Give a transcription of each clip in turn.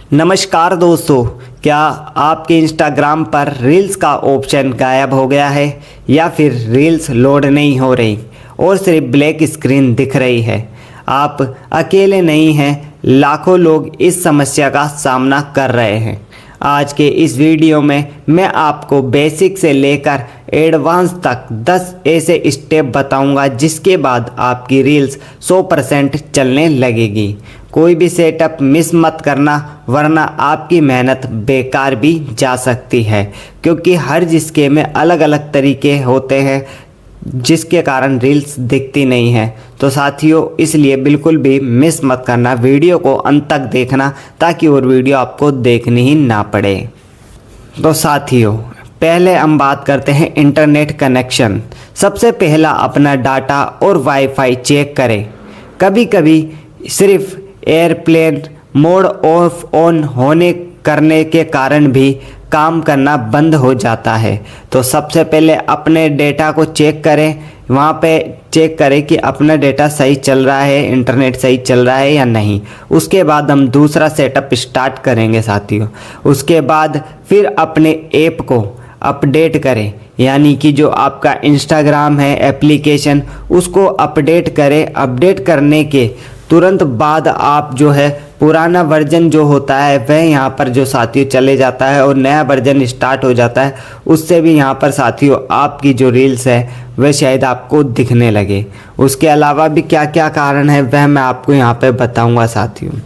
नमस्कार दोस्तों, क्या आपके इंस्टाग्राम पर रील्स का ऑप्शन गायब हो गया है या फिर रील्स लोड नहीं हो रही और सिर्फ ब्लैक स्क्रीन दिख रही है। आप अकेले नहीं हैं, लाखों लोग इस समस्या का सामना कर रहे हैं। आज के इस वीडियो में मैं आपको बेसिक से लेकर एडवांस तक 10 ऐसे स्टेप बताऊंगा जिसके बाद आपकी रील्स 100% चलने लगेगी। कोई भी सेटअप मिस मत करना, वरना आपकी मेहनत बेकार भी जा सकती है, क्योंकि हर जिसके में अलग अलग तरीके होते हैं जिसके कारण रील्स दिखती नहीं है। तो साथियों, इसलिए बिल्कुल भी मिस मत करना, वीडियो को अंत तक देखना ताकि वो वीडियो आपको देखनी ही ना पड़े। तो साथियों, पहले हम बात करते हैं इंटरनेट कनेक्शन। सबसे पहला अपना डाटा और वाईफाई चेक करें। कभी कभी सिर्फ एयरप्लेन मोड ऑफ ऑन होने करने के कारण भी काम करना बंद हो जाता है। तो सबसे पहले अपने डेटा को चेक करें, वहाँ पे चेक करें कि अपना डेटा सही चल रहा है, इंटरनेट सही चल रहा है या नहीं। उसके बाद हम दूसरा सेटअप स्टार्ट करेंगे साथियों। उसके बाद फिर अपने ऐप को अपडेट करें, यानी कि जो आपका इंस्टाग्राम है एप्लीकेशन, उसको अपडेट करें। अपडेट करने के तुरंत बाद आप जो है पुराना वर्जन जो होता है वह यहाँ पर जो साथियों चले जाता है और नया वर्जन स्टार्ट हो जाता है। उससे भी यहाँ पर साथियों आपकी जो रील्स है वह शायद आपको दिखने लगे। उसके अलावा भी क्या क्या कारण है वह मैं आपको यहाँ पे बताऊँगा साथियों।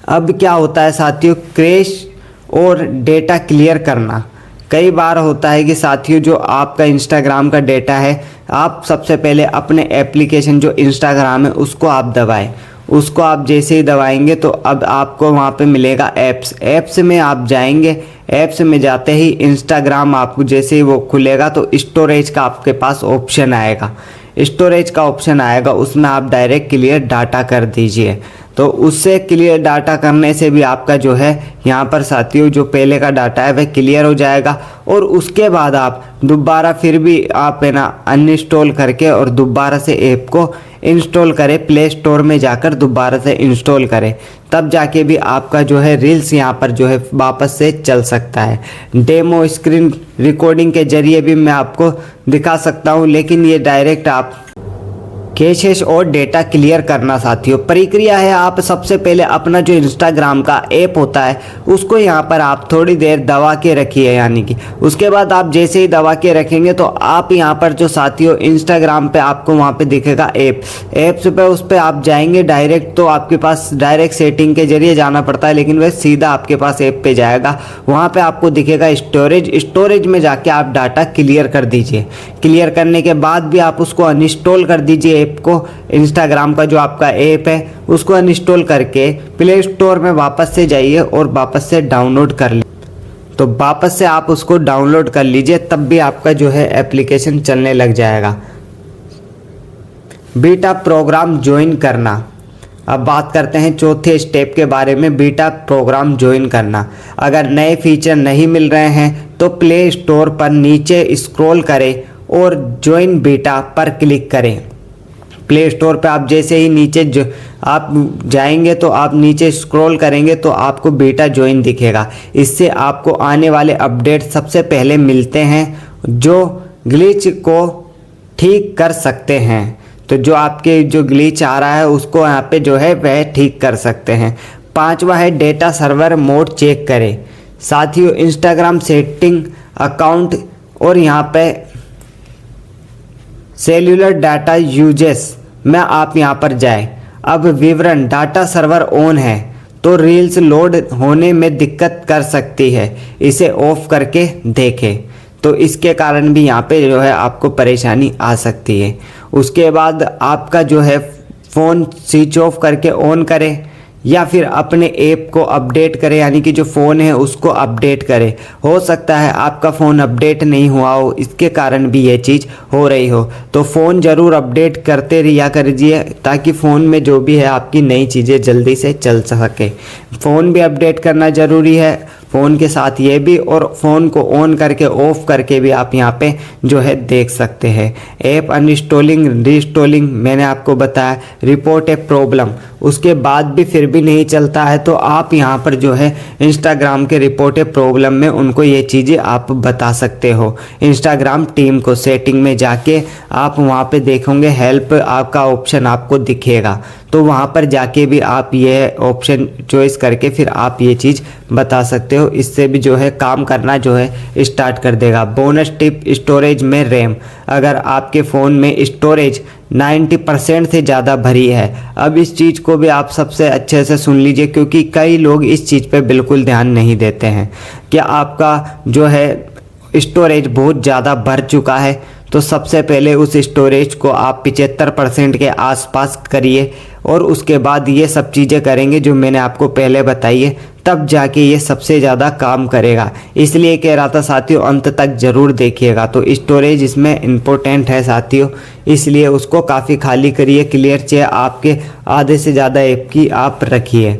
अब क्या होता है साथियों, क्रैश और डेटा क्लियर करना। कई बार होता है कि साथियों जो आपका इंस्टाग्राम का डेटा है, आप सबसे पहले अपने एप्लीकेशन जो इंस्टाग्राम है उसको आप दबाएं। उसको आप जैसे ही दबाएंगे तो अब आपको वहाँ पे मिलेगा ऐप्स में आप जाएंगे। ऐप्स में जाते ही इंस्टाग्राम आपको जैसे ही वो खुलेगा तो स्टोरेज का आपके पास ऑप्शन आएगा। स्टोरेज का ऑप्शन आएगा, उसमें आप डायरेक्ट क्लियर डाटा कर दीजिए। तो उससे क्लियर डाटा करने से भी आपका जो है यहाँ पर साथियों जो पहले का डाटा है वह क्लियर हो जाएगा। और उसके बाद आप दोबारा फिर भी आप है ना अनइंस्टॉल करके और दोबारा से ऐप को इंस्टॉल करें। प्ले स्टोर में जाकर दोबारा से इंस्टॉल करें, तब जाके भी आपका जो है रील्स यहाँ पर जो है वापस से चल सकता है। डेमो स्क्रीन रिकॉर्डिंग के जरिए भी मैं आपको दिखा सकता हूँ, लेकिन ये डायरेक्ट आप कैशेस और डेटा क्लियर करना साथियों प्रक्रिया है। आप सबसे पहले अपना जो इंस्टाग्राम का ऐप होता है उसको यहाँ पर आप थोड़ी देर दबा के रखिए, यानी कि उसके बाद आप जैसे ही दबा के रखेंगे तो आप यहाँ पर जो साथियों इंस्टाग्राम पे आपको वहाँ पे दिखेगा ऐप्स पे, उस पर आप जाएंगे डायरेक्ट। तो आपके पास डायरेक्ट सेटिंग के जरिए जाना पड़ता है, लेकिन वह सीधा आपके पास ऐप पे जाएगा। वहाँ पे आपको दिखेगा स्टोरेज में जाके आप डाटा क्लियर कर दीजिए। क्लियर करने के बाद भी आप उसको अनइंस्टॉल कर दीजिए। ऐप को, इंस्टाग्राम का जो आपका ऐप है उसको अनइंस्टॉल करके प्ले स्टोर में वापस से जाइए और वापस से डाउनलोड कर लीजिए। तो वापस से आप उसको डाउनलोड कर लीजिए, तब भी आपका जो है एप्लीकेशन चलने लग जाएगा। बीटा प्रोग्राम ज्वाइन करना। अब बात करते हैं चौथे स्टेप के बारे में, बीटा प्रोग्राम ज्वाइन करना। अगर नए फीचर नहीं मिल रहे हैं तो प्ले स्टोर पर नीचे स्क्रॉल करें और ज्वाइन बीटा पर क्लिक करें। प्ले स्टोर पे आप जैसे ही नीचे जो आप जाएंगे तो आप नीचे स्क्रॉल करेंगे तो आपको बीटा ज्वाइन दिखेगा। इससे आपको आने वाले अपडेट सबसे पहले मिलते हैं जो ग्लिच को ठीक कर सकते हैं। तो जो आपके जो ग्लिच आ रहा है उसको यहाँ पे जो है वह ठीक कर सकते हैं। पांचवा है डेटा सर्वर मोड चेक करें। साथियों इंस्टाग्राम सेटिंग अकाउंट और यहाँ पे सेल्यूलर डाटा यूजेस में आप यहाँ पर जाएं। अब विवरण, डाटा सर्वर ऑन है तो रील्स लोड होने में दिक्कत कर सकती है, इसे ऑफ करके देखें। तो इसके कारण भी यहाँ पे जो है आपको परेशानी आ सकती है। उसके बाद आपका जो है फ़ोन स्विच ऑफ करके ऑन करें या फिर अपने ऐप को अपडेट करें, यानी कि जो फ़ोन है उसको अपडेट करें। हो सकता है आपका फ़ोन अपडेट नहीं हुआ हो, इसके कारण भी ये चीज़ हो रही हो। तो फ़ोन ज़रूर अपडेट करते रहिया करिए ताकि फ़ोन में जो भी है आपकी नई चीज़ें जल्दी से चल सके। फ़ोन भी अपडेट करना ज़रूरी है। फ़ोन के साथ ये भी, और फ़ोन को ऑन करके ऑफ करके भी आप यहाँ पे जो है देख सकते हैं। ऐप अनइंस्टॉलिंग रीइंस्टॉलिंग मैंने आपको बताया, रिपोर्ट ए प्रॉब्लम, उसके बाद भी फिर भी नहीं चलता है तो आप यहाँ पर जो है इंस्टाग्राम के रिपोर्ट ए प्रॉब्लम में उनको ये चीज़ें आप बता सकते हो। इंस्टाग्राम टीम को सेटिंग में जाके आप वहाँ पे देखोगे हेल्प आपका ऑप्शन आपको दिखेगा, तो वहाँ पर जाके भी आप ये ऑप्शन चॉइस करके फिर आप ये चीज़ बता सकते हो। इससे भी जो है काम करना जो है स्टार्ट कर देगा। बोनस टिप, स्टोरेज में रैम, अगर आपके फ़ोन में स्टोरेज 90% से ज़्यादा भरी है, अब इस चीज़ को भी आप सबसे अच्छे से सुन लीजिए क्योंकि कई लोग इस चीज़ पे बिल्कुल ध्यान नहीं देते हैं। कि आपका जो है स्टोरेज बहुत ज़्यादा भर चुका है तो सबसे पहले उस स्टोरेज को आप 75% के आसपास करिए और उसके बाद ये सब चीज़ें करेंगे जो मैंने आपको पहले बताई है, तब जाके ये सबसे ज़्यादा काम करेगा। इसलिए कह रहा था साथियों अंत तक ज़रूर देखिएगा। तो स्टोरेज इसमें इम्पोर्टेंट है साथियों, इसलिए उसको काफ़ी खाली करिए, क्लियर चाहिए आपके आधे से ज़्यादा ऐप की आप रखिए।